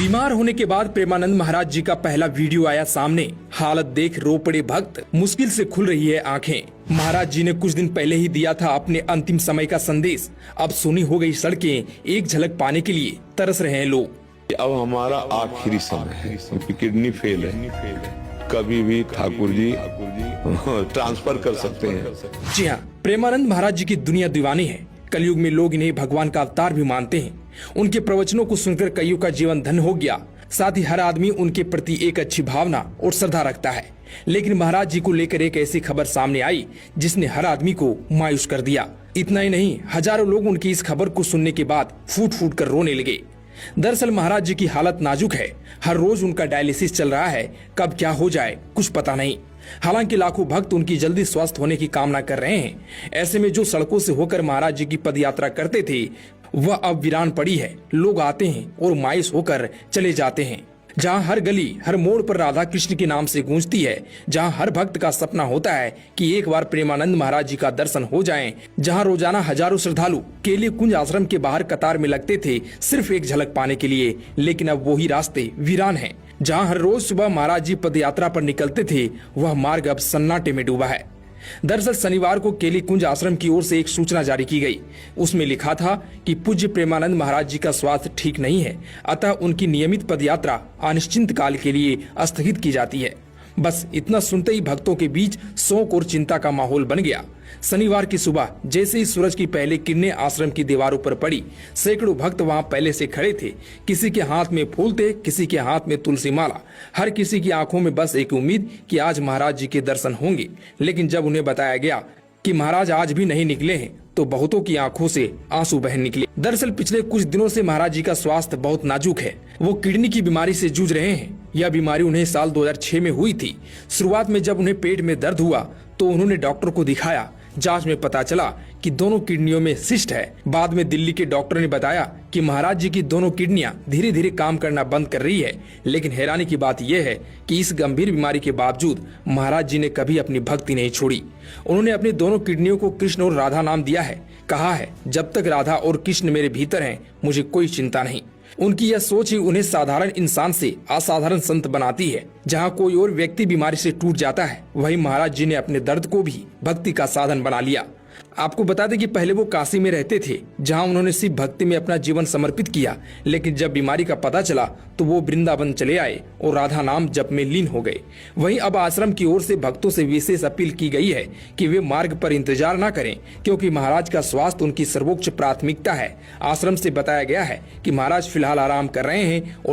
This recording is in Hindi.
बीमार होने के बाद प्रेमानंद महाराज जी का पहला वीडियो आया सामने। हालत देख रो पड़े भक्त, मुश्किल से खुल रही है आंखें। महाराज जी ने कुछ दिन पहले ही दिया था अपने अंतिम समय का संदेश। अब सुनी हो गई सड़कें, एक झलक पाने के लिए तरस रहे हैं लोग। अब हमारा आखिरी समय है, क्योंकि किडनी फेल है। कभी भी ठाकुर जी ट्रांसफर कर सकते हैं। जी हाँ, प्रेमानंद महाराज जी की दुनिया दीवानी है। कलयुग में लोग इन्हें भगवान का अवतार भी मानते हैं। उनके प्रवचनों को सुनकर कईयों का जीवन धन्य हो गया। साथ ही हर आदमी उनके प्रति एक अच्छी भावना और श्रद्धा रखता है। लेकिन महाराज जी को लेकर एक ऐसी खबर सामने आई जिसने हर आदमी को मायूस कर दिया। इतना ही नहीं, हजारों लोग उनकी इस खबर को सुनने के बाद फूट फूट कर रोने लगे। दरअसल महाराज जी की हालत नाजुक है। हर रोज उनका डायलिसिस चल रहा है। कब क्या हो जाए कुछ पता नहीं। हालांकि लाखों भक्त उनकी जल्दी स्वस्थ होने की कामना कर रहे हैं। ऐसे में जो सड़कों से होकर महाराज जी की पद यात्रा करते थे वह अब वीरान पड़ी है। लोग आते हैं और मायूस होकर चले जाते हैं। जहां हर गली हर मोड़ पर राधा कृष्ण के नाम से गूंजती है, जहां हर भक्त का सपना होता है कि एक बार प्रेमानंद महाराज जी का दर्शन हो जाएं, जहां रोजाना हजारों श्रद्धालु केली कुंज आश्रम के बाहर कतार में लगते थे सिर्फ एक झलक पाने के लिए, लेकिन अब वही रास्ते वीरान हैं। जहां हर रोज सुबह महाराज जी पद यात्रा पर निकलते थे वह मार्ग अब सन्नाटे में डूबा है। दरअसल शनिवार को केली कुंज आश्रम की ओर से एक सूचना जारी की गई। उसमें लिखा था कि पूज्य प्रेमानंद महाराज जी का स्वास्थ्य ठीक नहीं है, अतः उनकी नियमित पदयात्रा अनिश्चित काल के लिए स्थगित की जाती है। बस इतना सुनते ही भक्तों के बीच शोक और चिंता का माहौल बन गया। शनिवार की सुबह जैसे ही सूरज की पहली किरणें आश्रम की दीवारों पर पड़ी, सैकड़ों भक्त वहां पहले से खड़े थे। किसी के हाथ में फूल थे, किसी के हाथ में तुलसी माला। हर किसी की आंखों में बस एक उम्मीद कि आज महाराज जी के दर्शन होंगे। लेकिन जब उन्हें बताया गया कि महाराज आज भी नहीं निकले हैं तो बहुतों की आंखों से आंसू बह निकले। दरअसल पिछले कुछ दिनों से महाराज जी का स्वास्थ्य बहुत नाजुक है। वो किडनी की बीमारी से जूझ रहे हैं। यह बीमारी उन्हें साल 2006 में हुई थी। शुरुआत में जब उन्हें पेट में दर्द हुआ तो उन्होंने डॉक्टर को दिखाया। जांच में पता चला कि दोनों किडनियों में सिस्ट है। बाद में दिल्ली के डॉक्टर ने बताया कि महाराज जी की दोनों किडनियां धीरे धीरे काम करना बंद कर रही है। लेकिन हैरानी की बात यह है कि इस गंभीर बीमारी के बावजूद महाराज जी ने कभी अपनी भक्ति नहीं छोड़ी। उन्होंने अपनी दोनों किडनियों को कृष्ण और राधा नाम दिया है। कहा है, जब तक राधा और कृष्ण मेरे भीतर हैं, मुझे कोई चिंता नहीं। उनकी यह सोच ही उन्हें साधारण इंसान से असाधारण संत बनाती है। जहां कोई और व्यक्ति बीमारी से टूट जाता है, वहीं महाराज जी ने अपने दर्द को भी भक्ति का साधन बना लिया। आपको बता दें कि पहले वो काशी में रहते थे, जहां उन्होंने सिर्फ भक्ति में अपना जीवन समर्पित किया। लेकिन जब बीमारी का पता चला तो वो वृंदावन चले आए और राधा नाम जप में लीन हो गए। वहीं अब आश्रम की ओर से भक्तों से विशेष अपील की गई है कि वे मार्ग पर इंतजार न करें, क्योंकि महाराज का स्वास्थ्य उनकी सर्वोच्च प्राथमिकता है। आश्रम से बताया गया है कि महाराज फिलहाल आराम कर रहे हैं और